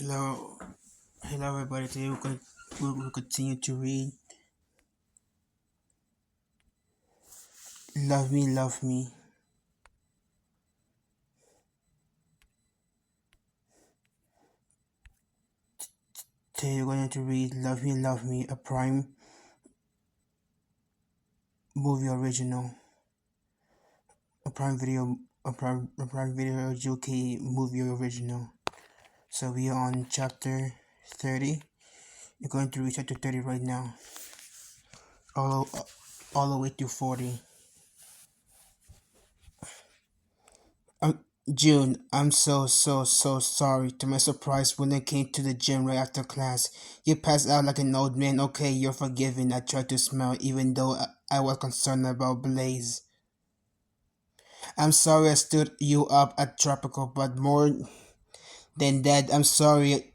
Hello, hello everybody. Today we'll continue to read "Love Me, Love Me." Today we're going to read "Love Me, Love Me," a Prime movie original, a Prime Video UK movie original. So we are on chapter 30. You're going to read chapter 30 right now, all all the way to 40. June, I'm so sorry. To my surprise, when I came to the gym right after class, you passed out like an old man. Okay, you're forgiven. I tried to smile, even though I was concerned about Blaze. I'm sorry I stood you up at Tropical, but more than that, I'm sorry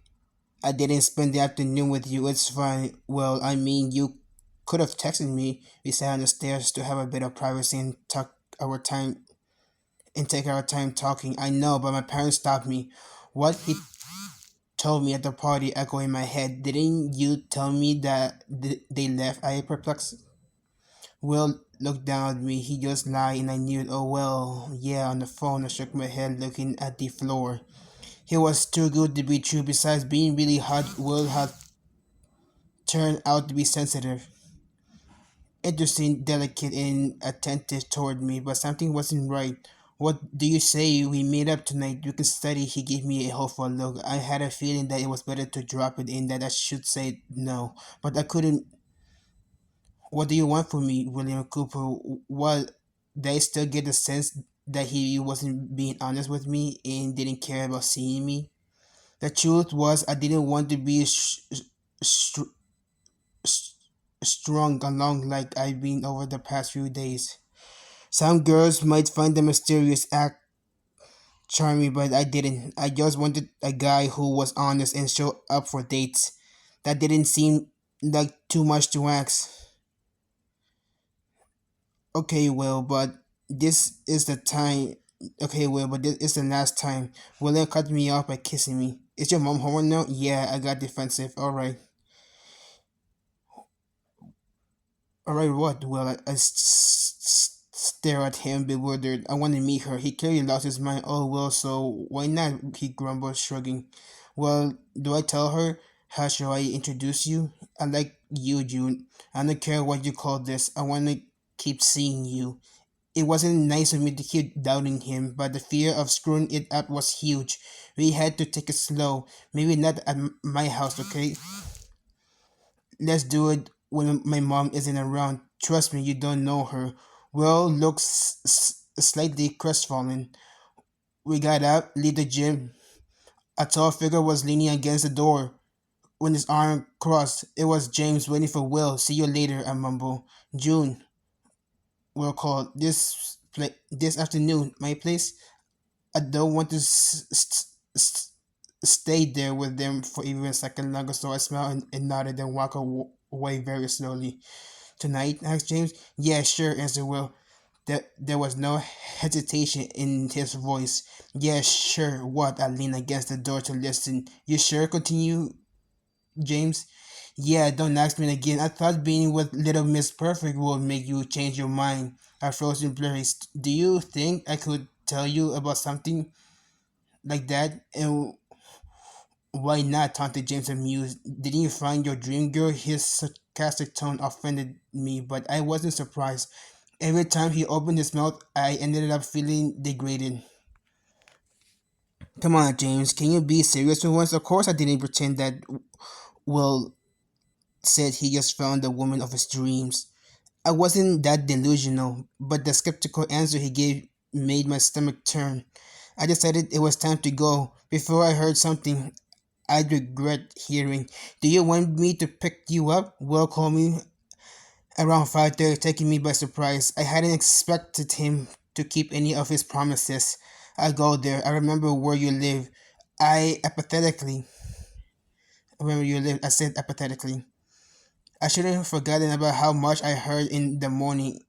I didn't spend the afternoon with you. It's fine. Well, I mean, you could have texted me. We sat on the stairs to have a bit of privacy and our time take our time talking. I know, but my parents stopped me. What he told me at the party echo in my head. Didn't you tell me that they left? I perplexed. Will looked down at me. He just lied, and I knew it. Oh well, yeah. On the phone, I shook my head, looking at the floor. He was too good to be true. Besides being really hot, Will had turned out to be sensitive, interesting, delicate, and attentive toward me, but something wasn't right. What do you say we meet up tonight? We can study. He gave me a hopeful look. I had a feeling that it was better to drop it in, that I should say no. But I couldn't. What do you want from me, William Cooper? What, they still get the sense that he wasn't being honest with me and didn't care about seeing me. The truth was, I didn't want to be sh- sh- strung along like I've been over the past few days. Some girls might find the mysterious act charming, but I didn't. I just wanted a guy who was honest and showed up for dates. That didn't seem like too much to ask. Okay, well, but this is the time. Okay, well, but this is the last time. William cut me off by kissing me. Is your mom home now? Yeah, I got defensive. All right, what? Well, stare at him, bewildered. I want to meet her. He clearly lost his mind. Oh, well, so why not? He grumbled, shrugging. Well, do I tell her? How shall I introduce you? I like you, June. I don't care what you call this. I want to keep seeing you. It wasn't nice of me to keep doubting him, but the fear of screwing it up was huge. We had to take it slow. Maybe not at my house, okay? Let's do it when my mom isn't around. Trust me, you don't know her. Will looks slightly crestfallen. We got up, leave the gym. A tall figure was leaning against the door. When his arm crossed, it was James waiting for Will. See you later, I mumbled. June, Will called. This afternoon, my place. I don't want to stay there with them for even a second longer, so I smiled and nodded and walked away very slowly. Tonight? Asked James. Yeah, sure, answered Will. There was no hesitation in his voice. Yeah, sure. What? I leaned against the door to listen. You sure? Continued James. Yeah, don't ask me again. I thought being with Little Miss Perfect would make you change your mind. I froze in place. Do you think I could tell you about something like that? And why not? Taunted James, amused. Didn't you find your dream girl? His sarcastic tone offended me, but I wasn't surprised. Every time he opened his mouth, I ended up feeling degraded. Come on, James, can you be serious for once? Of course, I didn't pretend that. Will said he just found the woman of his dreams. I wasn't that delusional, but the skeptical answer he gave made my stomach turn. I decided it was time to go before I heard something I'd regret hearing. Do you want me to pick you up? Will called me around 5:30, taking me by surprise. I hadn't expected him to keep any of his promises. I go there. I remember where you live. I apathetically remember you live. I said apathetically. I shouldn't have forgotten about how much I heard in the morning.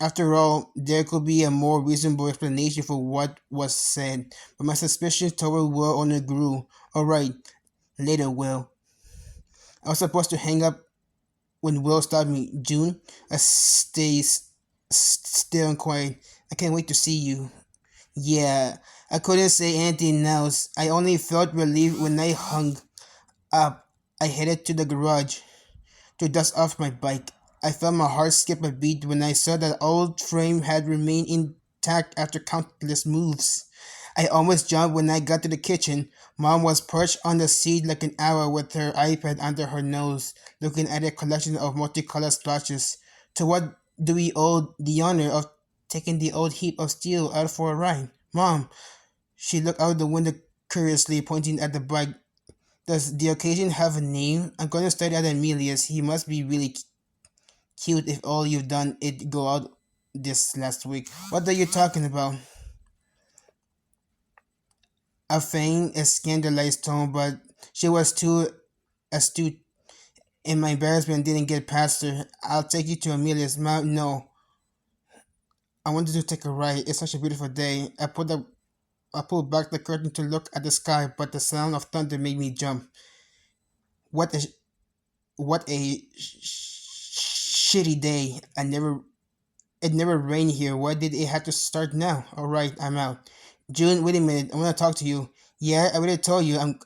After all, there could be a more reasonable explanation for what was said, but my suspicions toward Will only grew. All right, Later, Will. I was supposed to hang up when Will stopped me. June, I still and quiet. I can't wait to see you. Yeah, I couldn't say anything else. I only felt relief when I hung up. I headed to the garage to dust off my bike. I felt my heart skip a beat when I saw that old frame had remained intact after countless moves. I almost jumped when I got to the kitchen. Mom was perched on the seat like an owl with her iPad under her nose, looking at a collection of multicolored splotches. To what do we owe the honor of taking the old heap of steel out for a ride? Mom, she looked out the window curiously, pointing at the bike. Does the occasion have a name? I'm going to study at Emilius. He must be really cute if all you've done is go out this last week. What are you talking about? I feigned a scandalized tone, but she was too astute, and my embarrassment didn't get past her. I'll take you to Amelia's. Mom, no. I wanted to take a ride. It's such a beautiful day. I pulled back the curtain to look at the sky, but the sound of thunder made me jump. What a shitty day. It never rained here. Why did it have to start now? All right, I'm out. June, wait a minute. I want to talk to you. Yeah, I already told you. I'm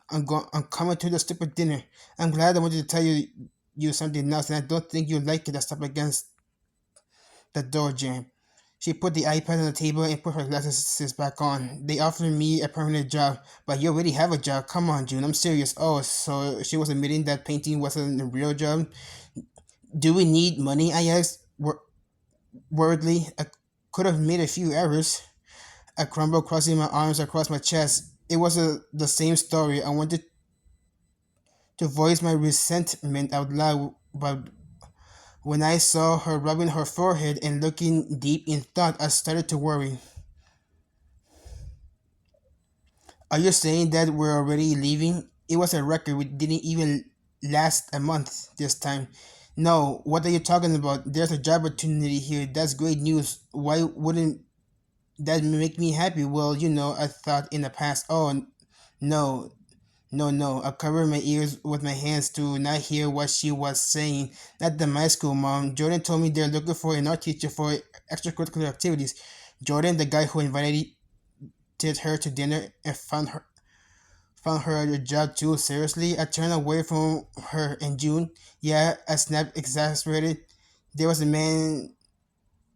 coming to the stupid dinner. I'm glad I wanted to tell you something else, and I don't think you'll like it. I stop against the door jam. She put the iPad on the table and put her glasses back on. They offered me a permanent job, but you already have a job. Come on, June. I'm serious. Oh, so she was admitting that painting wasn't a real job. Do we need money? I asked worriedly. I could have made a few errors. I crumbled, crossing my arms across my chest. It was the same story. I wanted to voice my resentment out loud, but when I saw her rubbing her forehead and looking deep in thought, I started to worry. Are you saying that we're already leaving? It was a record. We didn't even last a month this time. No, what are you talking about? There's a job opportunity here. That's great news. Why wouldn't that make me happy? Well, I thought in the past. Oh, no, no. I covered my ears with my hands to not hear what she was saying. Not the my school, Mom. Jordan told me they're looking for an art teacher for extracurricular activities. Jordan, the guy who invited her to dinner and found her a job too. Seriously, I turned away from her in June. Yeah, I snapped, exasperated. There was a man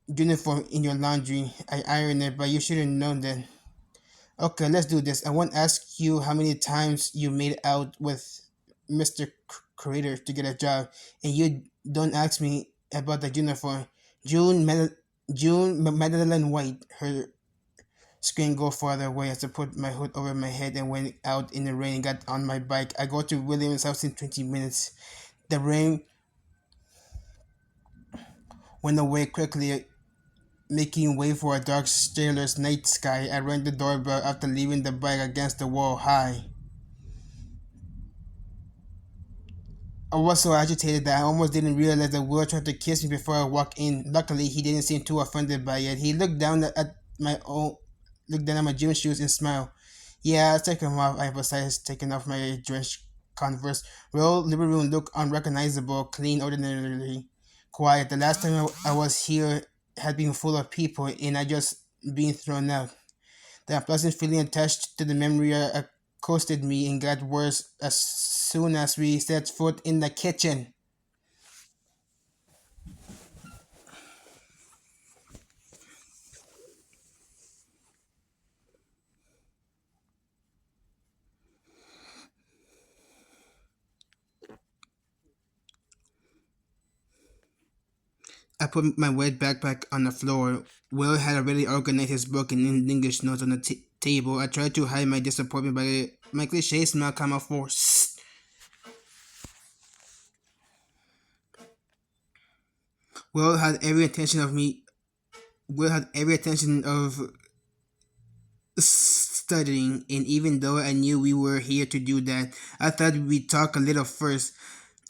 uniform in your laundry. I ironed it, but you should have known that. Okay, let's do this. I won't ask you how many times you made out with Mr. Creator to get a job, and you don't ask me about the uniform. Madeline White. Her screen go farther away as I put my hood over my head and went out in the rain and got on my bike. I go to William's house in 20 minutes. The rain went away quickly, making way for a dark sailor's night sky. I rang the doorbell after leaving the bike against the wall. Hi. I was so agitated that I almost didn't realize that Will tried to kiss me before I walked in. Luckily, he didn't seem too offended by it. He looked down at my gym shoes and smiled. Yeah, I took them off. I emphasized taking off my drenched Converse. Will living room looked unrecognizable, clean, ordinarily quiet. The last time I was here had been full of people, and I just being thrown out. The unpleasant feeling attached to the memory accosted me and got worse as soon as we set foot in the kitchen. I put my wet backpack on the floor. Will had already organized his book and English notes on the table. I tried to hide my disappointment, but my cliche smile came out force. Will had every intention of me. Will had every intention of studying, and even though I knew we were here to do that, I thought we'd talk a little first.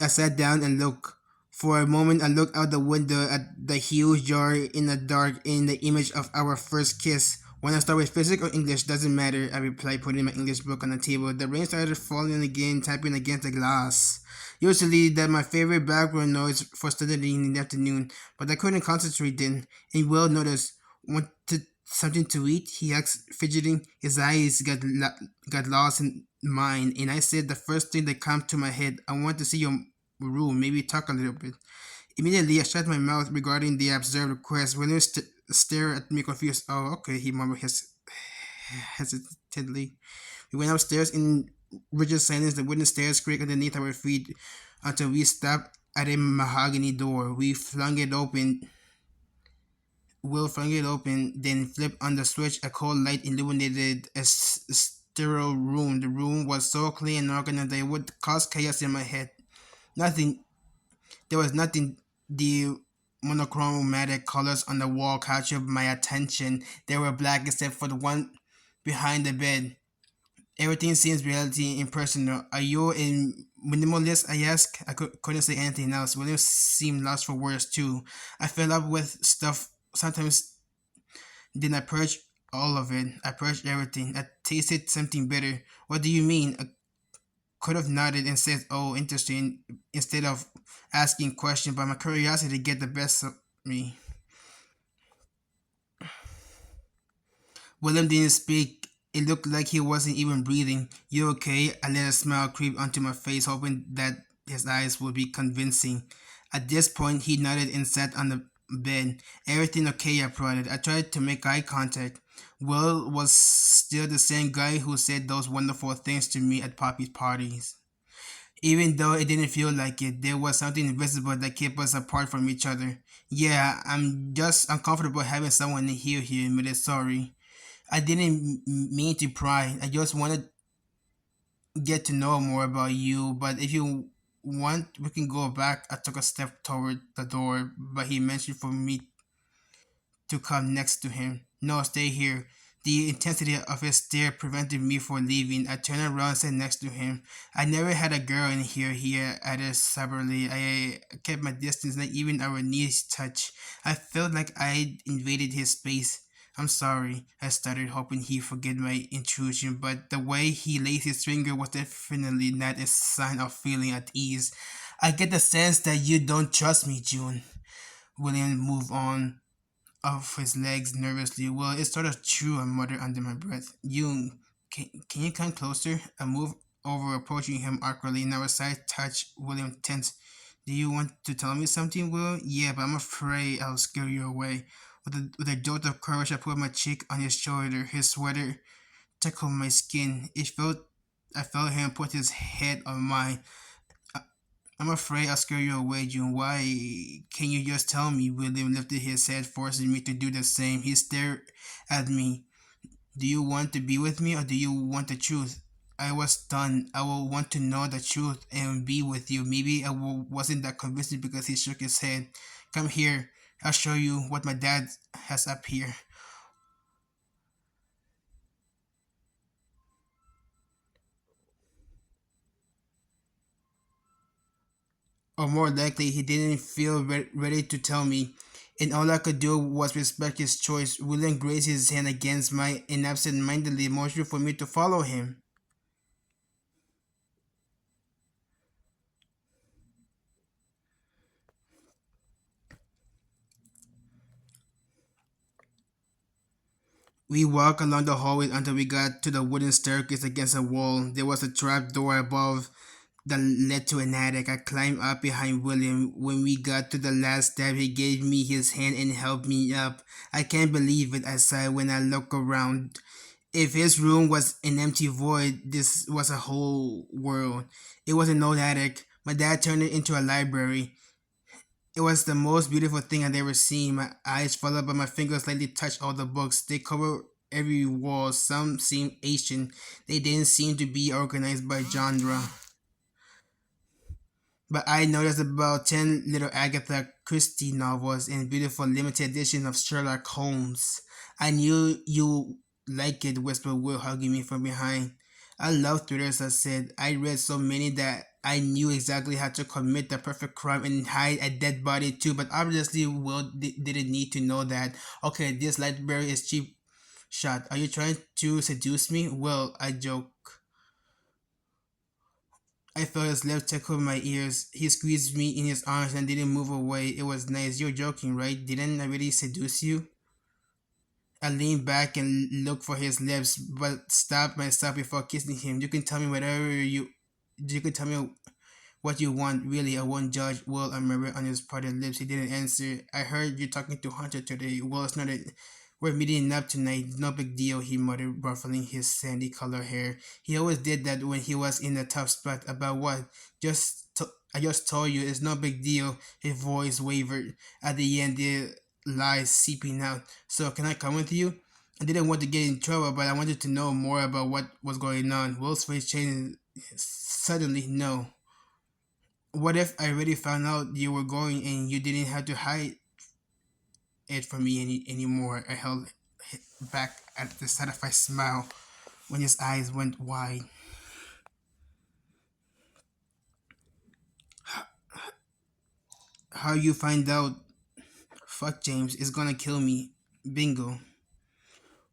I sat down and looked. For a moment, I looked out the window at the huge jar in the dark in the image of our first kiss. When I start with physics or English, doesn't matter, I reply, putting my English book on the table. The rain started falling again, tapping against the glass. Usually, that's my favorite background noise for studying in the afternoon, but I couldn't concentrate then. And Will noticed, wanted something to eat? He asked, fidgeting. His eyes got lost in mine, and I said the first thing that came to my head, I want to see your room, maybe talk a little bit. Immediately, I shut my mouth regarding the absurd request. William stared at me confused. Oh, okay, he murmured hesitantly. We went upstairs in rigid silence. The wooden stairs creaked underneath our feet until we stopped at a mahogany door. We flung it open. Will flung it open, then flipped on the switch. A cold light illuminated a sterile room. The room was so clean and organized that it would cause chaos in my head. Nothing There was nothing. The monochromatic colors on the wall captured my attention. They were black except for the one behind the bed. Everything seems reality impersonal. Are you a minimalist? I asked. I couldn't say anything else. William seemed lost for words too. I fell up with stuff. Sometimes then I purged all of it. I purged everything. I tasted something bitter. What do you mean? I could have nodded and said, "Oh, interesting," instead of asking questions, but my curiosity get the best of me. William didn't speak. It looked like he wasn't even breathing. You okay? I let a smile creep onto my face, hoping that his eyes would be convincing. At this point, he nodded and sat on the bed. Everything okay? I prodded. I tried to make eye contact. Will was still the same guy who said those wonderful things to me at Poppy's parties. Even though it didn't feel like it, there was something invisible that kept us apart from each other. Yeah, I'm just uncomfortable having someone here, admitted sorry. I didn't mean to pry. I just wanted to get to know more about you, but if you want, we can go back. I took a step toward the door, but he mentioned for me to come next to him. No, stay here. The intensity of his stare prevented me from leaving. I turned around and sat next to him. I never had a girl in here, he added soberly. I kept my distance, not even our knees touched. I felt like I'd invaded his space. I'm sorry, I started, hoping he'd forget my intrusion, but the way he laid his finger was definitely not a sign of feeling at ease. I get the sense that you don't trust me, June. William moved on off his legs nervously. Well, it's sort of true, I muttered under my breath. Can you come closer? I moved over, approaching him awkwardly, and our side touched. William tense. Do you want to tell me something, Will? Yeah, but I'm afraid I'll scare you away. With a jolt of courage, I put my cheek on his shoulder. His sweater tickled my skin. I felt him put his head on mine. I'm afraid I'll scare you away, June. Why can you just tell me? William lifted his head, forcing me to do the same. He stared at me. Do you want to be with me or do you want the truth? I was stunned. I will want to know the truth and be with you. Maybe wasn't that convincing because he shook his head. Come here. I'll show you what my dad has up here. Or more likely, he didn't feel ready to tell me, and all I could do was respect his choice. William grazed his hand against mine and absent-mindedly motioned for me to follow him. We walked along the hallway until we got to the wooden staircase against a wall. There was a trap door above that led to an attic. I climbed up behind William. When we got to the last step, he gave me his hand and helped me up. I can't believe it, I sighed when I looked around. If his room was an empty void, this was a whole world. It was an old attic. My dad turned it into a library. It was the most beautiful thing I'd ever seen. My eyes fell up, but my fingers lightly touched all the books. They covered every wall. Some seemed ancient. They didn't seem to be organized by genre. But I noticed about 10 little Agatha Christie novels and beautiful limited editions of Sherlock Holmes. I knew you like it, whispered Will, hugging me from behind. I love thrillers, I said. I read so many that I knew exactly how to commit the perfect crime and hide a dead body too, but obviously Will didn't need to know that. Okay, this library is cheap shot. Are you trying to seduce me? Well, I joke. I felt his lips tickle my ears. He squeezed me in his arms and didn't move away. It was nice. You're joking, right? Didn't I really seduce you? I leaned back and looked for his lips, but stopped myself before kissing him. You can tell me whatever you can tell me what you want, really. I won't judge. Well, I murmured on his parted lips. He didn't answer. I heard you talking to Hunter today. Well, it's not a. We're meeting up tonight. No big deal, he muttered, ruffling his sandy colored hair. He always did that when he was in a tough spot. About what? I just told you, it's no big deal. His voice wavered. At the end, the lies seeping out. So, can I come with you? I didn't want to get in trouble, but I wanted to know more about what was going on. Will's face changed suddenly. No. What if I already found out you were going and you didn't have to hide it from me anymore? I held back at the satisfied smile when his eyes went wide. How you find out? Fuck James, it's gonna kill me. Bingo.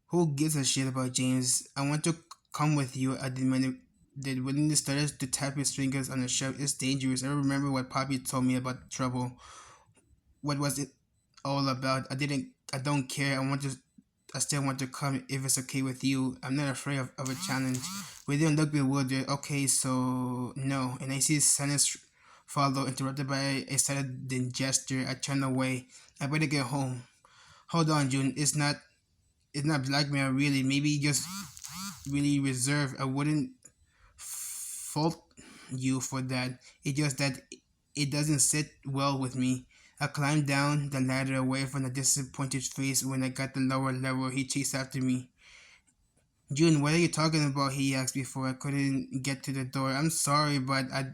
Who gives a shit about James? I want to come with you. I demanded. Did when he started to tap his fingers on the shelf, it's dangerous. I remember what Poppy told me about trouble. What was it all about? I don't care. I still want to come if it's okay with you. I'm not afraid of a challenge. We didn't look bewildered. Okay, so no. And I see silence follow, interrupted by a sudden gesture. I turn away. I better get home. Hold on, June. It's not blackmail really. Maybe just really reserved. I wouldn't fault you for that. It's just that it doesn't sit well with me. I climbed down the ladder away from the disappointed face. When I got the lower level, he chased after me. June, what are you talking about? He asked before I couldn't get to the door. I'm sorry, but I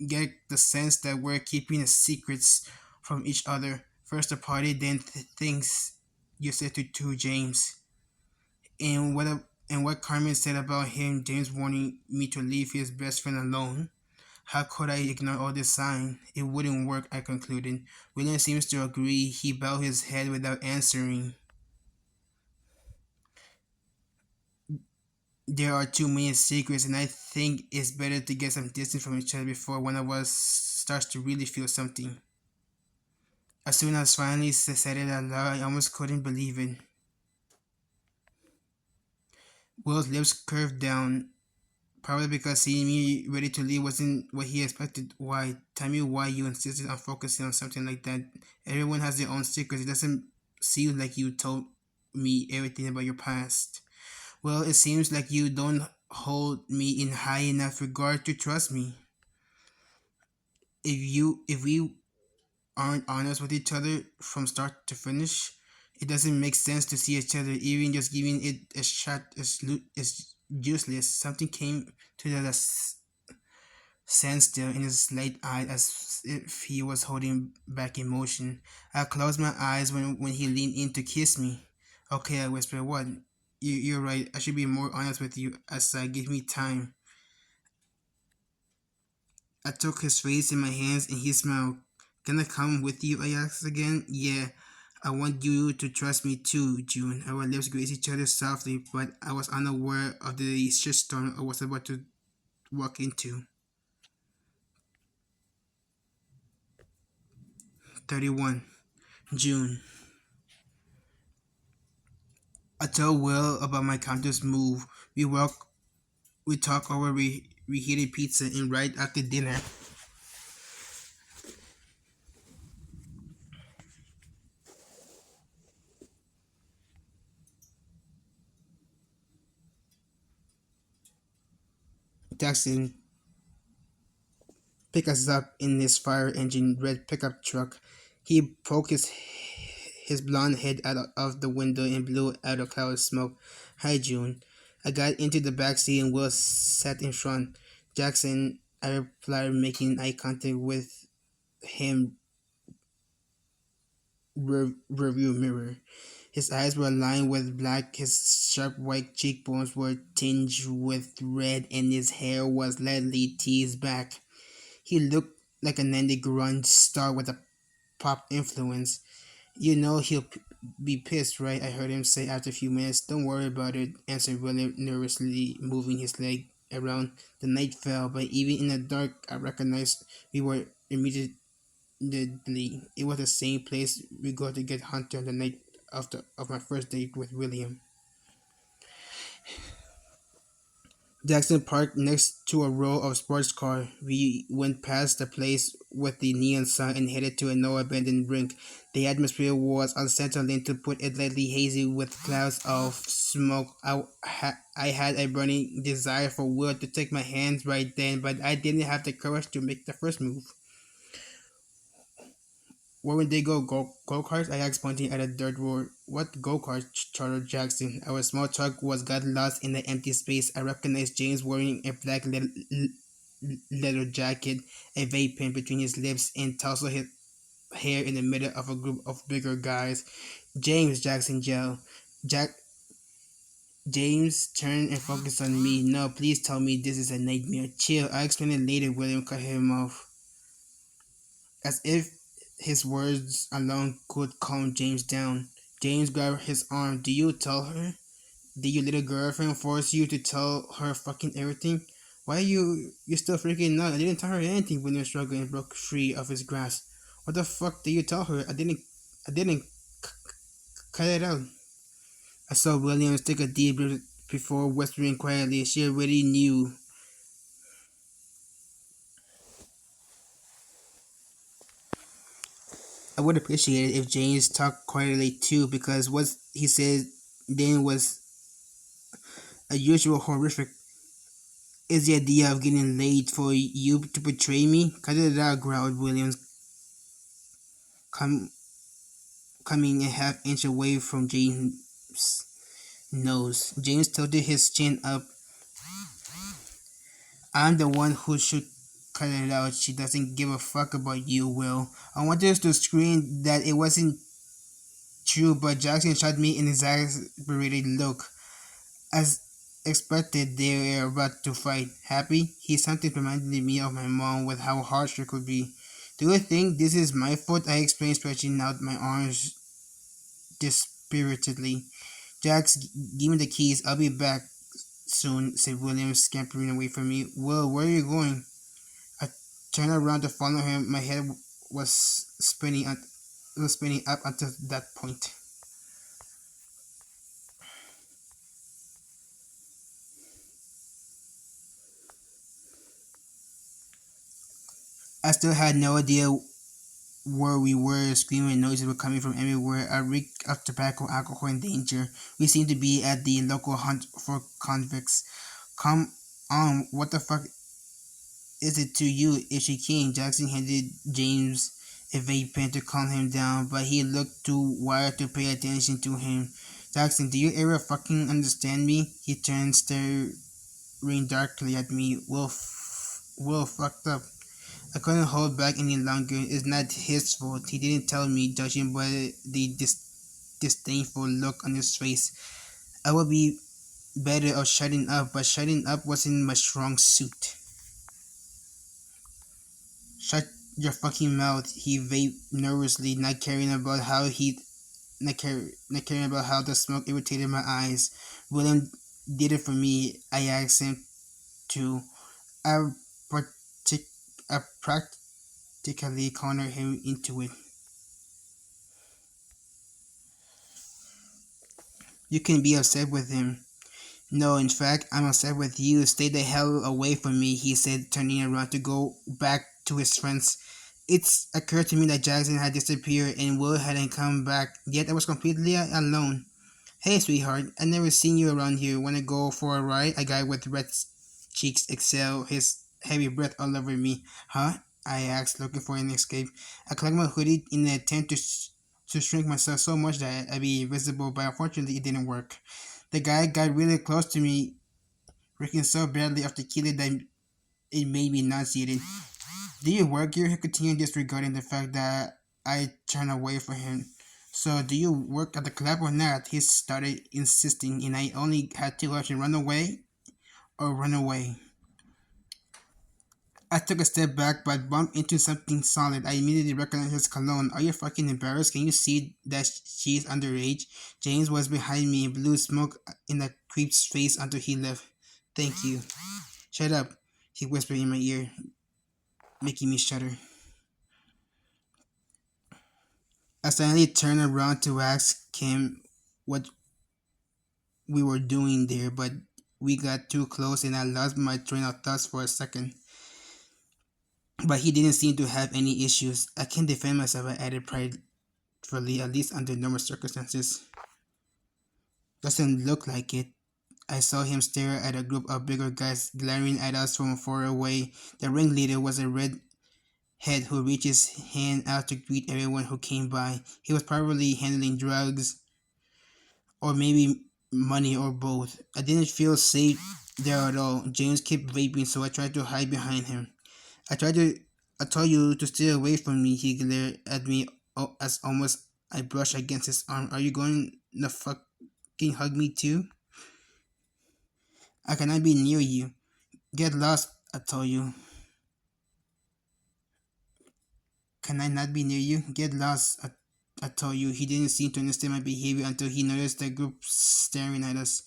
get the sense that we're keeping secrets from each other. First the party, then things you said to James. And what Carmen said about him, James wanting me to leave his best friend alone. How could I ignore all this sign? It wouldn't work, I concluded. William seems to agree. He bowed his head without answering. There are too many secrets, and I think it's better to get some distance from each other before one of us starts to really feel something. As soon as I finally said it out loud, I almost couldn't believe it. Will's lips curved down, probably because seeing me ready to leave wasn't what he expected. Why? Tell me why you insisted on focusing on something like that. Everyone has their own secrets. It doesn't seem like you told me everything about your past. Well, it seems like you don't hold me in high enough regard to trust me. If we aren't honest with each other from start to finish, it doesn't make sense to see each other. Even just giving it a shot is useless. Something came to the standstill in his light eyes as if he was holding back emotion. I closed my eyes when he leaned in to kiss me. Okay, I whispered, what? You're right. I should be more honest with you as I give me time. I took his face in my hands and he smiled. Can I come with you? I asked again. Yeah, I want you to trust me too, June. Our lips grazed each other softly, but I was unaware of the shitstorm I was about to walk into. 31. June. I told Will about my countess move. We talk over reheated pizza, and right after dinner, Jackson picked us up in his fire engine red pickup truck. He poked his blonde head out of the window and blew out a cloud of smoke. Hi, June. I got into the back seat and Will sat in front. Jackson, I replied, making eye contact with him rearview mirror. His eyes were lined with black, his sharp white cheekbones were tinged with red, and his hair was slightly teased back. He looked like a 90 grunge star with a pop influence. You know be pissed, right? I heard him say after a few minutes. Don't worry about it, answered William, nervously moving his leg around. The night fell, but even in the dark, I recognized we were immediately. It was the same place we go to get Hunter the night of my first date with William. Jackson parked next to a row of sports cars. We went past the place with the neon sign and headed to a no abandoned rink. The atmosphere was unsettling, to put it lightly, hazy with clouds of smoke. I had a burning desire for Will to take my hands right then, but I didn't have the courage to make the first move. Where would they go karts? I asked, pointing at a dirt road. What go karts? Chartered Jackson. Our small truck was got lost in the empty space. I recognized James wearing a black leather jacket, a vape pen between his lips, and tousled his hair in the middle of a group of bigger guys. James, Jackson yelled. Jack James turned and focused on me. No, please tell me this is a nightmare. Chill. I'll explain it later. William cut him off, as if his words alone could calm James down. James grabbed his arm. Do you tell her? Did your little girlfriend force you to tell her fucking everything? Why are you still freaking out? I didn't tell her anything. William struggled and broke free of his grasp. What the fuck did you tell her? I didn't cut it out. I saw Williams take a deep breath before whispering quietly. She already knew. I would appreciate it if James talked quietly too, because what he said then was a usual horrific. Is the idea of getting laid for you to betray me? Cut it out, growled Williams, com- coming a half inch away from James' nose. James tilted his chin up. I'm the one who should cut it out. She doesn't give a fuck about you, Will. I wanted us to scream that it wasn't true, but Jackson shot me an exasperated look. As expected, they were about to fight. Happy? He something reminded me of my mom with how harsh she could be. Do you think this is my fault? I explained, stretching out my arms dispiritedly. Jax, give me the keys. I'll be back soon, said William, scampering away from me. Will, where are you going? I turned around to follow him. My head was spinning, was spinning up until that point. I still had no idea where we were. Screaming noises were coming from everywhere. A reek of tobacco, alcohol, and danger. We seemed to be at the local hunt for convicts. Come on, what the fuck is it to you, if she came? Jackson handed James a vape pen to calm him down, but he looked too wired to pay attention to him. Jackson, do you ever fucking understand me? He turned, staring darkly at me. Will fucked up. I couldn't hold back any longer. It's not his fault. He didn't tell me, judging by the disdainful look on his face. I would be better off shutting up, but shutting up wasn't my strong suit. Shut your fucking mouth, he vaped nervously, not caring about how the smoke irritated my eyes. William did it for me. I asked him to. I, partic- I practically cornered him into it. You can be upset with him. No, in fact, I'm upset with you. Stay the hell away from me, he said, turning around to go back to his friends. It's occurred to me that Jackson had disappeared and Will hadn't come back, yet I was completely alone. Hey, sweetheart, I never seen you around here. Wanna go for a ride? A guy with red cheeks exhaled his heavy breath all over me. Huh? I asked, looking for an escape. I clung my hoodie in an attempt to shrink myself so much that I'd be visible, but unfortunately it didn't work. The guy got really close to me, reeking so badly of tequila that it made me nauseated. Do you work here? He continued, disregarding the fact that I turned away from him. So, do you work at the club or not? He started insisting, and I only had two options: run away or run away. I took a step back but bumped into something solid. I immediately recognized his cologne. Are you fucking embarrassed? Can you see that she's underage? James was behind me, blew smoke in the creep's face until he left. Thank you. Shut up, he whispered in my ear, making me shudder. I suddenly turned around to ask him what we were doing there, but we got too close and I lost my train of thoughts for a second. But he didn't seem to have any issues. I can defend myself, I added pridefully, at least under normal circumstances. Doesn't look like it. I saw him stare at a group of bigger guys glaring at us from far away. The ringleader was a red head who reached his hand out to greet everyone who came by. He was probably handling drugs or maybe money or both. I didn't feel safe there at all. James kept vaping, so I tried to hide behind him. I tried to. I told you to stay away from me. He glared at me as almost I brushed against his arm. Are you going to fucking hug me too? I cannot be near you. Get lost, I told you. Can I not be near you? Get lost, I told you. He didn't seem to understand my behavior until he noticed the group staring at us.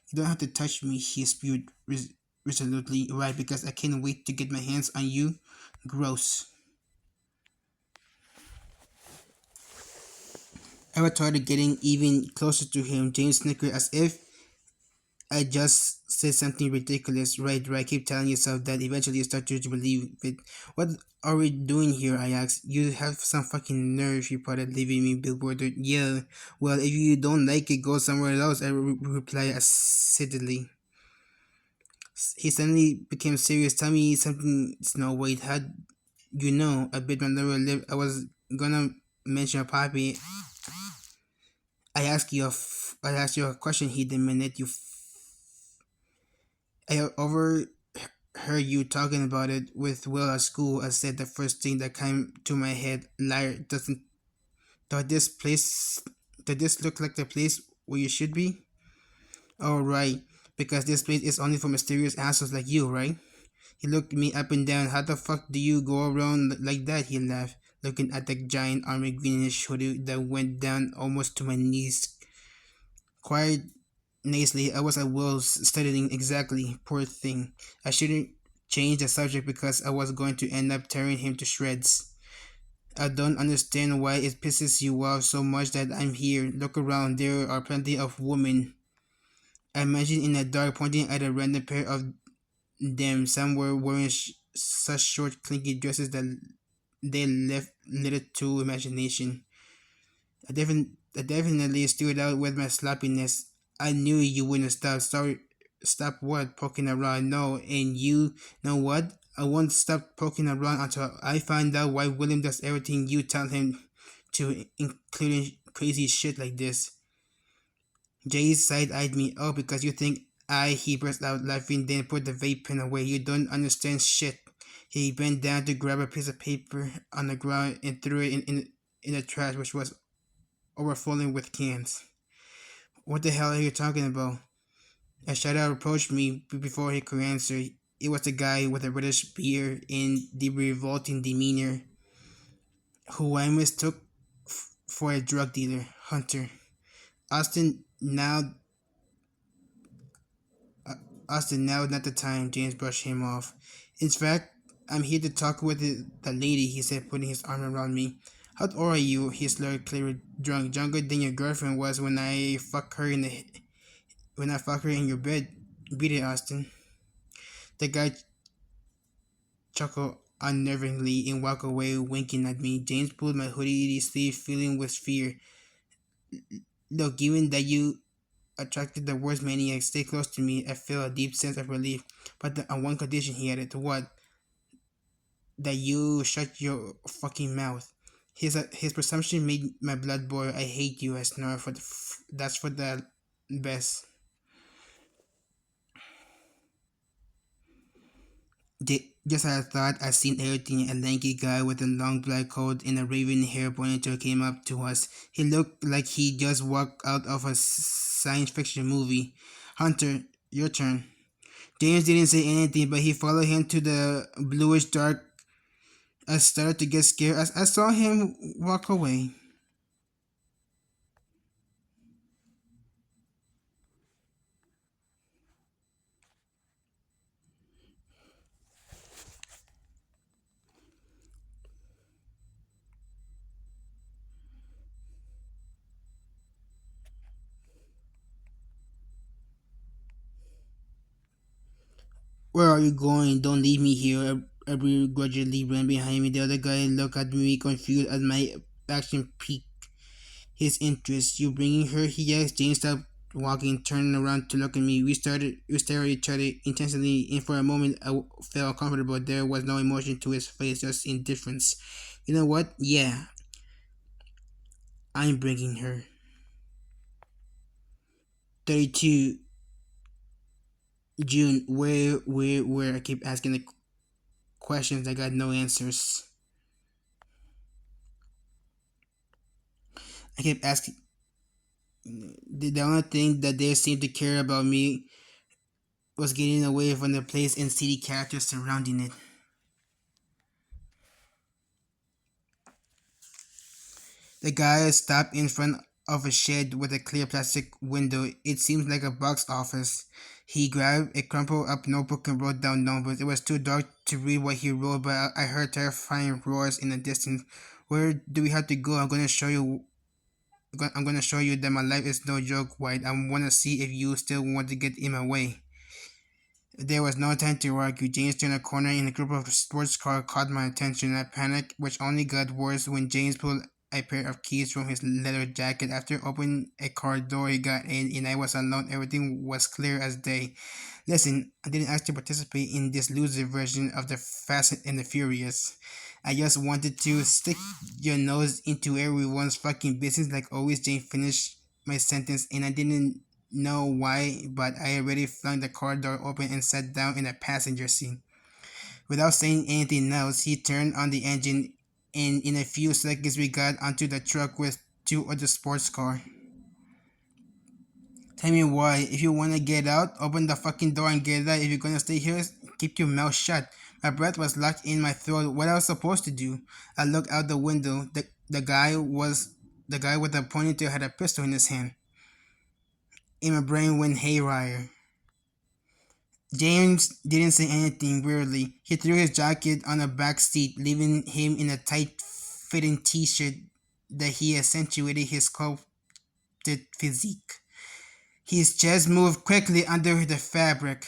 You don't have to touch me, he spewed resolutely. Right, because I can't wait to get my hands on you. Gross. I started getting even closer to him. James snickered as if I just said something ridiculous. Right. Keep telling yourself that. Eventually you start to believe it. What are we doing here? I asked. You have some fucking nerve, he reported, leaving me bewildered. Yeah, well, if you don't like it, go somewhere else, I replied acidly. He suddenly became serious. Tell me something, Snow. Wait, how you know? I bit my lower lip. I was gonna mention a puppy. I asked you a question. He demanded. I overheard you talking about it with Will at school. I said the first thing that came to my head. Liar, doesn't does this place does this look like the place where you should be? Oh right, because this place is only for mysterious assholes like you, right? He looked me up and down. How the fuck do you go around like that? He laughed, looking at the giant army greenish hoodie that went down almost to my knees. Quiet nasally, I was at Will's studying exactly. Poor thing. I shouldn't change the subject because I was going to end up tearing him to shreds. I don't understand why it pisses you off so much that I'm here. Look around, there are plenty of women. I imagined in the dark, pointing at a random pair of them. Some were wearing such short, clinky dresses that they left little to imagination. I definitely stood out with my sloppiness. I knew you wouldn't stop. Sorry, stop what? Poking around? No, and you know what? I won't stop poking around until I find out why William does everything you tell him to, including crazy shit like this. Jay side-eyed me. Oh, because you think he burst out laughing, then put the vape pen away. You don't understand shit. He bent down to grab a piece of paper on the ground and threw it in the trash, which was overflowing with cans. What the hell are you talking about? A shadow approached me before he could answer. It was the guy with a reddish beard and the revolting demeanor, who I mistook for a drug dealer, Hunter. Austin, now, uh, Austin, now is not the time. James brushed him off. In fact, I'm here to talk with the lady, he said, putting his arm around me. How old are you? He slurred, clearly drunk. Younger than your girlfriend was when I fuck her in your bed. Beat it, Austin. The guy chuckled unnervingly and walked away, winking at me. James pulled my hoodie sleeve, filling with fear. Look, given that you attracted the worst maniac, stay close to me. I felt a deep sense of relief. But on one condition, he added. What? That you shut your fucking mouth. His presumption made my blood boil. I hate you, I snarled. That's for the best. Just as I thought, I seen everything. A lanky guy with a long black coat and a raven hair ponytail came up to us. He looked like he just walked out of a science fiction movie. Hunter, your turn. James didn't say anything, but he followed him to the bluish dark. I started to get scared as I saw him walk away. Where are you going? Don't leave me here. I begrudgingly ran behind me. The other guy looked at me confused as my action piqued his interest. You bringing her? He asked. Jane stopped walking, turning around to look at me. We stared at each other intensely, and for a moment I felt uncomfortable. There was no emotion to his face, just indifference. You know what? Yeah, I'm bringing her. 32 June. Where? I keep asking the questions. I got no answers. I kept asking. The only thing that they seemed to care about me was getting away from the place and city characters surrounding it. The guy stopped in front of a shed with a clear plastic window. It seemed like a box office. He grabbed a crumpled up notebook and wrote down numbers. It was too dark to read what he wrote, but I heard terrifying roars in the distance. Where do we have to go? I'm gonna show you that my life is no joke, White. I wanna see if you still want to get in my way. There was no time to argue. James turned a corner and a group of sports cars caught my attention. I panicked, which only got worse when James pulled a pair of keys from his leather jacket. After opening a car door, he got in, and I was alone. Everything was clear as day. Listen, I didn't ask to participate in this loser version of the Fast and the Furious. I just wanted to stick your nose into everyone's fucking business like always. Jane finished my sentence, and I didn't know why, but I already flung the car door open and sat down in the passenger seat. Without saying anything else, he turned on the engine, and in a few seconds we got onto the truck with two other sports cars. Tell me why. If you wanna get out, open the fucking door and get out. If you're gonna stay here, keep your mouth shut. My breath was locked in my throat. What I was supposed to do? I looked out the window. The guy with the ponytail had a pistol in his hand. And my brain went haywire. James didn't say anything weirdly. He threw his jacket on the back seat, leaving him in a tight fitting t shirt that he accentuated his sculpted physique. His chest moved quickly under the fabric.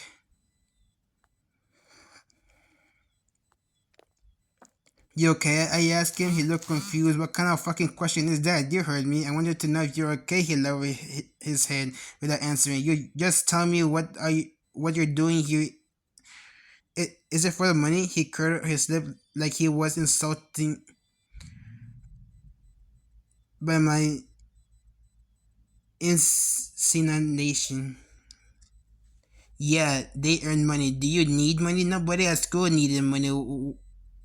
You okay? I asked him. He looked confused. What kind of fucking question is that? You heard me. I wanted to know if you're okay. He lowered his head without answering. You just tell me what you're doing here. Is it for the money? He curled his lip like he was insulting by my insinuation. Yeah, they earn money. Do you need money? Nobody at school needed money.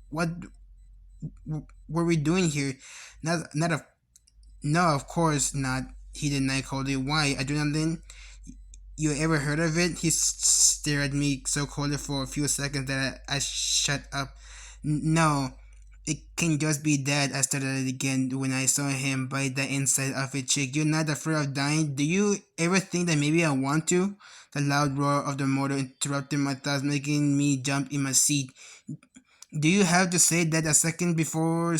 What were we doing here? Not a no, of course not. He denied coldly. Why? Adrenaline? You ever heard of it? He stared at me so coldly for a few seconds that I shut up. No, it can just be that. I started it again when I saw him bite the inside of a chick. You're not afraid of dying? Do you ever think that maybe I want to? The loud roar of the motor interrupted my thoughts, making me jump in my seat. Do you have to say that a second before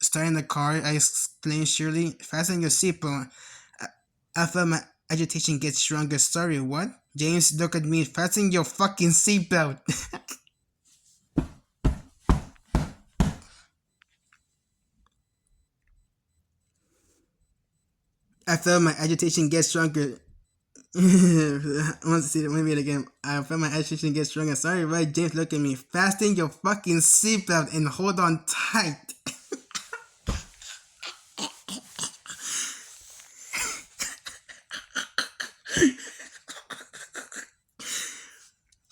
starting the car? I exclaimed surely. Fasten your seatbelt. I, I felt my agitation get stronger. Sorry, what? James looked at me. Fasten your fucking seatbelt. I felt my agitation get stronger. I want to see it. Maybe it again. I felt my agitation get stronger. Sorry, right? James looked at me. Fasten your fucking seatbelt and hold on tight.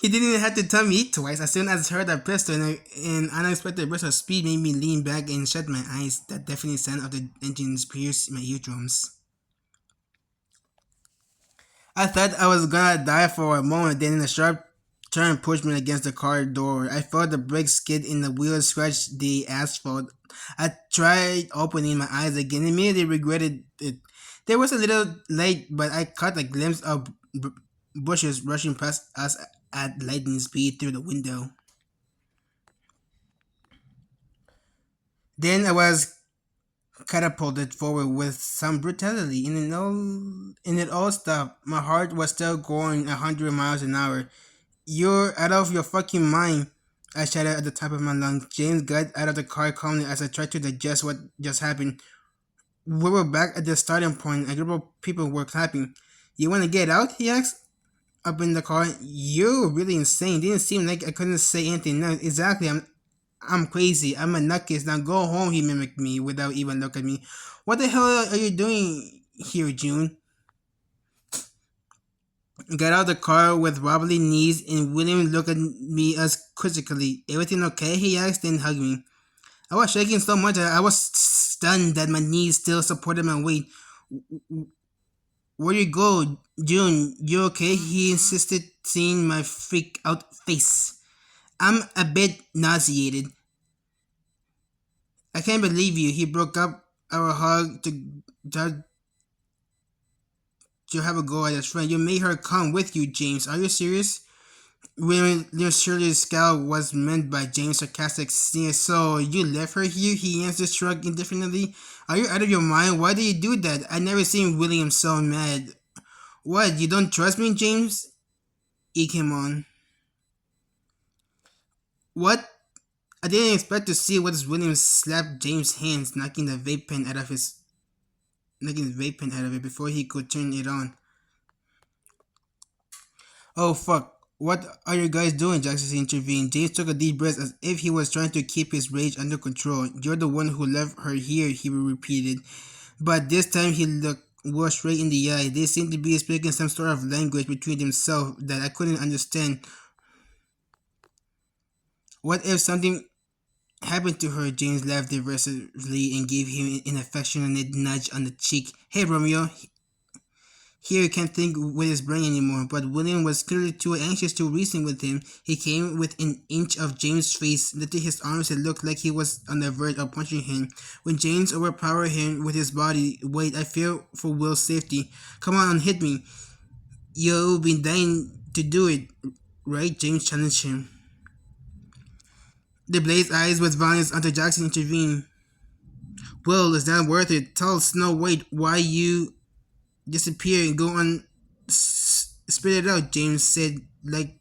He didn't even have to tell me twice. As soon as I heard that pistol, an unexpected burst of speed made me lean back and shut my eyes. That deafening sound of the engines pierced my eardrums. I thought I was gonna die for a moment. Then, in a sharp turned and pushed me against the car door. I felt the brakes skid and the wheels scratch the asphalt. I tried opening my eyes again, immediately regretted it. There was a little late, but I caught a glimpse of bushes rushing past us at lightning speed through the window. Then I was catapulted forward with some brutality, and it all stopped. My heart was still going 100 miles an hour. You're out of your fucking mind! I shouted at the top of my lungs. James got out of the car calmly as I tried to digest what just happened. We were back at the starting point. A group of people were clapping. You want to get out? He asked. Up in the car. You're really insane. Didn't seem like I couldn't say anything. No, exactly. I'm crazy. I'm a nutcase. Now go home. He mimicked me without even looking at me. What the hell are you doing here, June? Got out of the car with wobbly knees, and William looked at me as quizzically. Everything okay? He asked, then hugged me. I was shaking so much that I was stunned that my knees still supported my weight. Where you go, June? You okay? He insisted, seeing my freak out face. I'm a bit nauseated. I can't believe you. He broke up our hug to, to have a go at his friend. You made her come with you, James. Are you serious? When Shirley's scowl was meant by James' sarcastic sneer. So you left her here? He answered, shrugged indifferently. Are you out of your mind? Why did you do that? I never seen William so mad. What? You don't trust me, James? He came on. What? I didn't expect to see what William slapped James' hands, knocking his vape pen out of it before he could turn it on. Oh fuck. What are you guys doing? Jackson intervened. James took a deep breath as if he was trying to keep his rage under control. You're the one who left her here, he repeated. But this time he looked Will straight in the eye. They seemed to be speaking some sort of language between themselves that I couldn't understand. What if something happened to her? James laughed derisively and gave him an affectionate nudge on the cheek. Hey, Romeo. Here can't think with his brain anymore, but William was clearly too anxious to reason with him. He came within an inch of James' face, lifted his arms and looked like he was on the verge of punching him. When James overpowered him with his body weight, I feared for Will's safety. Come on, hit me. You've been dying to do it, right? James challenged him. The blazed eyes with violence until Jackson intervened. Will, is that worth it? Tell Snow White why you disappear and go on. Spit it out, James said, like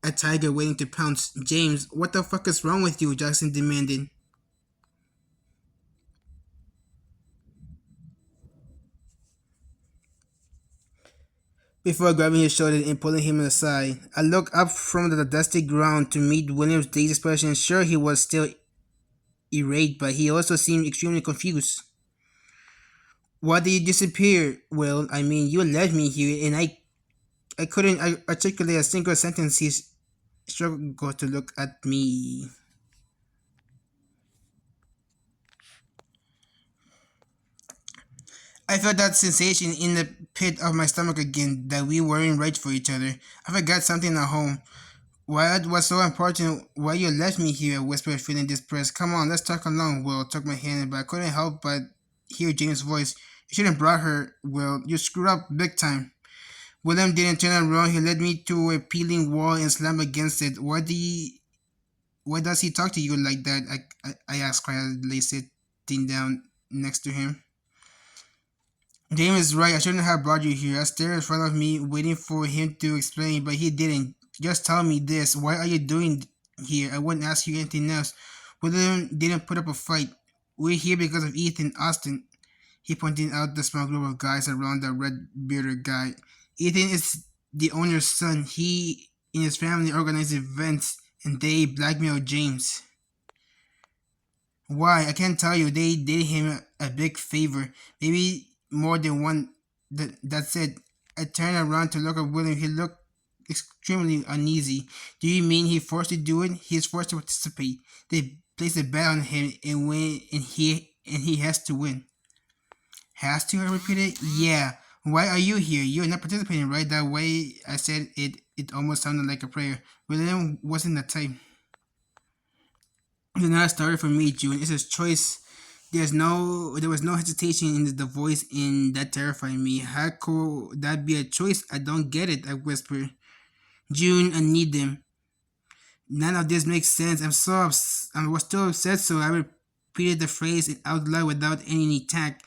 a tiger waiting to pounce. James, what the fuck is wrong with you? Jackson demanded. Before grabbing his shoulder and pulling him aside, I looked up from the dusty ground to meet William's dazed expression. Sure, he was still irate, but he also seemed extremely confused. Why did you disappear? Well, I mean, you left me here, and I couldn't articulate a single sentence. He struggled to look at me. I felt that sensation in the pit of my stomach again, that we weren't right for each other. I forgot something at home. Why it was so important why you left me here, I whispered, feeling depressed. Come on, let's talk alone, Will took my hand, but I couldn't help but hear James' voice. You shouldn't have brought her, Will. You screwed up big time. William didn't turn around. He led me to a peeling wall and slammed against it. Why does he talk to you like that? I asked quietly, sitting down next to him. James is right. I shouldn't have brought you here. I stared in front of me, waiting for him to explain, but he didn't. Just tell me this. Why are you doing here? I wouldn't ask you anything else. William didn't put up a fight. We're here because of Ethan Austin. He pointed out the small group of guys around the red-bearded guy. Ethan is the owner's son. He and his family organize events, and they blackmail James. Why? I can't tell you. They did him a big favor. Maybe more than one. That's it. I turned around to look at William. He looked extremely uneasy. Do you mean he forced to do it? He's forced to participate. They placed a bet on him and he has to win. Has to? I repeated. Yeah. Why are you here? You're not participating, right? That way I said it. It almost sounded like a prayer. William wasn't the type. It's not a story for me, June. It's a choice. There was no hesitation in the voice, and that terrified me. How could that be a choice? I don't get it. I whispered. June, I need them. None of this makes sense. I was still upset, so I repeated the phrase out loud without any tact.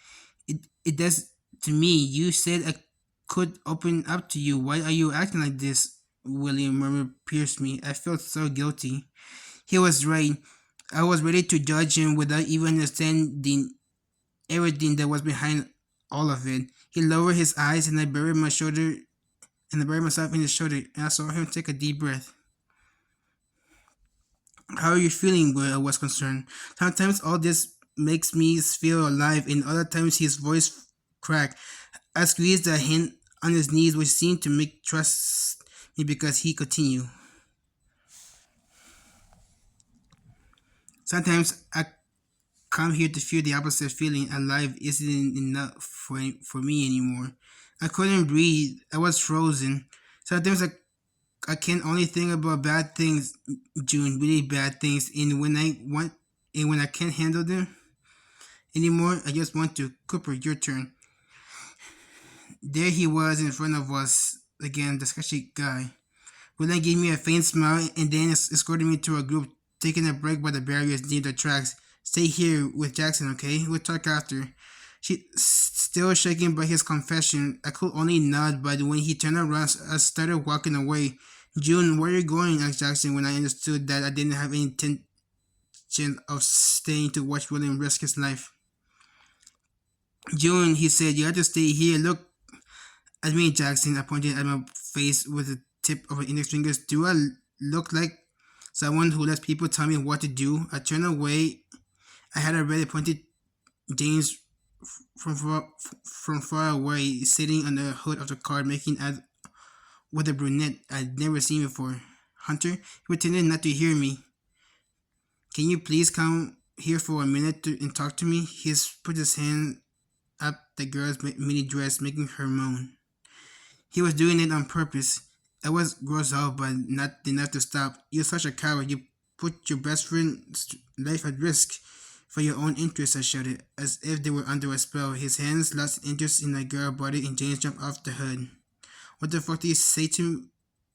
It does to me. You said I could open up to you. Why are you acting like this? William murmured, pierced me. I felt so guilty. He was right. I was ready to judge him without even understanding everything that was behind all of it. He lowered his eyes, and I buried myself in his shoulder, and I saw him take a deep breath. How are you feeling? Where I was concerned. Sometimes all this makes me feel alive, and other times his voice cracked. I squeezed a hand on his knees, which seemed to make trust me because he continued. Sometimes I come here to feel the opposite feeling. Alive isn't enough for me anymore. I couldn't breathe. I was frozen. Sometimes I can only think about bad things, June, really bad things. And when I can't handle them anymore, I just want to. Cooper, your turn. There he was in front of us again, the sketchy guy. William gave me a faint smile and then escorted me to a group, taking a break by the barriers near the tracks. Stay here with Jackson, okay? We'll talk after. She still shaken by his confession. I could only nod, but when he turned around, I started walking away. June, where are you going? Asked Jackson when I understood that I didn't have any intention of staying to watch William risk his life. June, he said, you have to stay here. Look at me, Jackson. I pointed at my face with the tip of an index finger. Do I look like someone who lets people tell me what to do? I turned away. I had already pointed James from far away, sitting on the hood of the car, making eyes with a brunette I'd never seen before. Hunter, he pretended not to hear me. Can you please come here for a minute and talk to me? He put his hand up the girl's mini dress, making her moan. He was doing it on purpose. I was grossed out, but not enough to stop. You're such a coward. You put your best friend's life at risk for your own interests, I shouted, as if they were under a spell. His hands lost interest in the girl's body and James jumped off the hood. What the fuck did you say to me?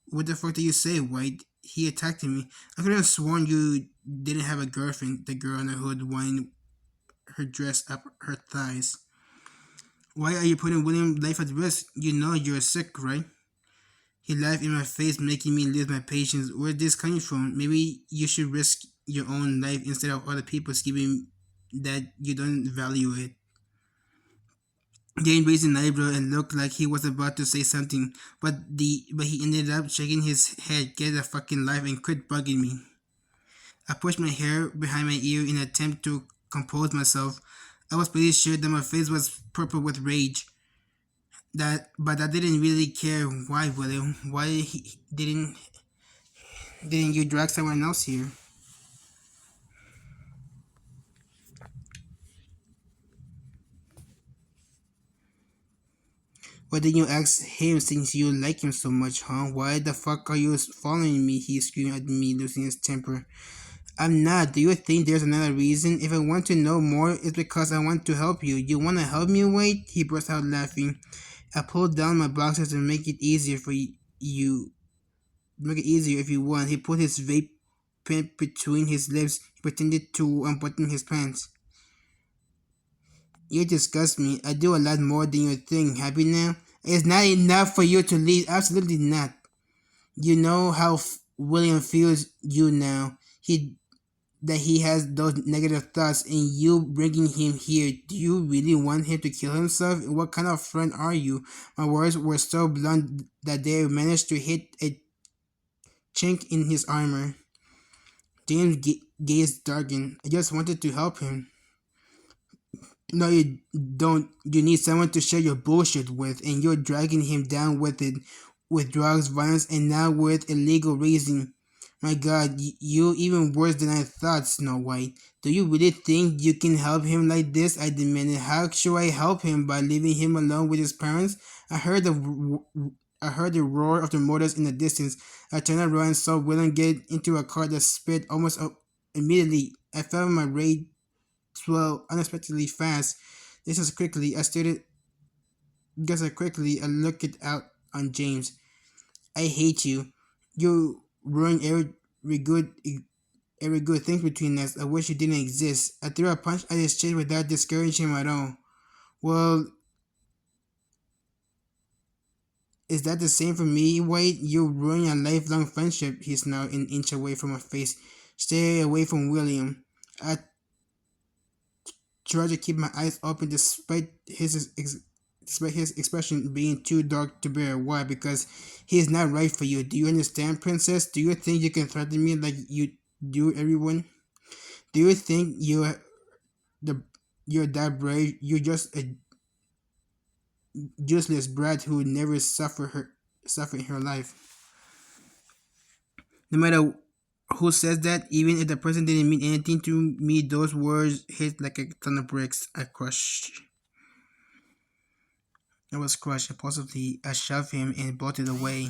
What the fuck did you say, White? He attacked me. I could have sworn you didn't have a girlfriend, the girl on the hood winding her dress up her thighs. Why are you putting William's life at risk? You know you're sick, right? He laughed in my face, making me lose my patience. Where's this coming from? Maybe you should risk your own life instead of other people's, given that you don't value it. Jane raised an eyebrow and looked like he was about to say something, but he ended up shaking his head. Get a fucking life and quit bugging me. I pushed my hair behind my ear in an attempt to compose myself. I was pretty sure that my face was purple with rage. But I didn't really care. Why, William? Why didn't you drag someone else here? Why didn't you ask him since you like him so much, huh? Why the fuck are you following me? He screamed at me, losing his temper. I'm not. Do you think there's another reason? If I want to know more, it's because I want to help you. You want to help me, Wade? He burst out laughing. I pulled down my boxers to make it easier for you. Make it easier if you want. He put his vape pen between his lips. He pretended to unbutton his pants. You disgust me. I do a lot more than you think. Happy now? It's not enough for you to leave. Absolutely not. You know how William feels you now. He has those negative thoughts, and you bringing him here. Do you really want him to kill himself? What kind of friend are you? My words were so blunt that they managed to hit a chink in his armor. James' gaze darkened. I just wanted to help him. No, you don't. You need someone to share your bullshit with, and you're dragging him down with it, with drugs, violence, and now with illegal reason. My god, you even worse than I thought, Snow White. Do you really think you can help him like this? I demanded. How should I help him? By leaving him alone with his parents? I heard the roar of the motors in the distance. I turned around and saw William get into a car that sped almost immediately. I felt my rage swell unexpectedly fast. This is quickly. I stated just as quickly. I looked it out on James. I hate you. You ruined every good thing between us. I wish you didn't exist. I threw a punch at his chest without discouraging him at all. Well, is that the same for me, Wade? You ruined a lifelong friendship. He's now an inch away from my face. Stay away from William. I tried to keep my eyes open despite his expression being too dark to bear. Why? Because he is not right for you. Do you understand, princess? Do you think you can threaten me like you do everyone? Do you think the you're that brave? You're just a useless brat who never suffered in her life. No matter who says that, even if the person didn't mean anything to me, those words hit like a ton of bricks. I was crushed. Impulsively, I shoved him and bolted away.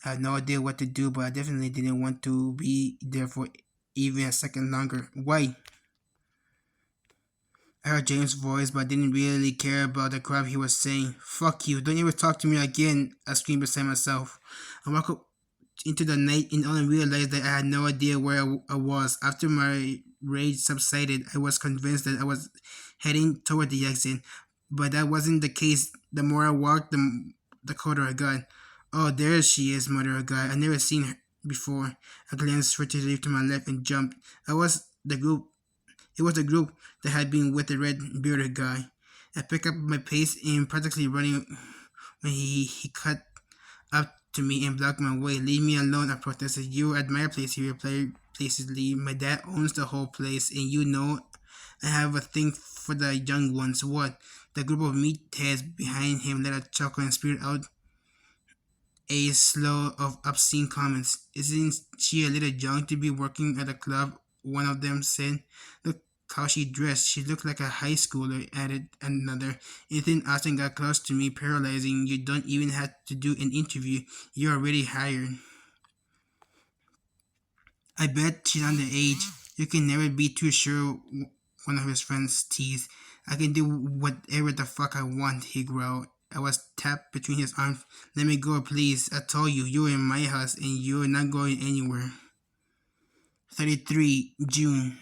I had no idea what to do, but I definitely didn't want to be there for even a second longer. Why? I heard James' voice, but I didn't really care about the crap he was saying. Fuck you, don't ever talk to me again, I screamed beside myself. I walked up into the night and only realized that I had no idea where I was. After my rage subsided, I was convinced that I was heading toward the exit, but that wasn't the case. The more I walked, the colder I got. Oh, there she is, muttered a guy. I'd never seen her before. I glanced furtively to my left and jumped. I was the group It was the group that had been with the red bearded guy. I picked up my pace and practically running when he cut up to me and blocked my way. Leave me alone, I protested. You at my place, he replied placidly. My dad owns the whole place, and you know I have a thing for the young ones. What? The group of meatheads behind him let a chuckle and spewed out a slew of obscene comments. Isn't she a little young to be working at a club? One of them said. Look how she dressed. She looked like a high schooler, added another. Ethan Austin got close to me, paralyzing. You don't even have to do an interview. You're already hired. I bet she's underage. You can never be too sure, one of his friends teased. I can do whatever the fuck I want, he growled. I was tapped between his arms. Let me go, please. I told you, you're in my house and you're not going anywhere. 33 June.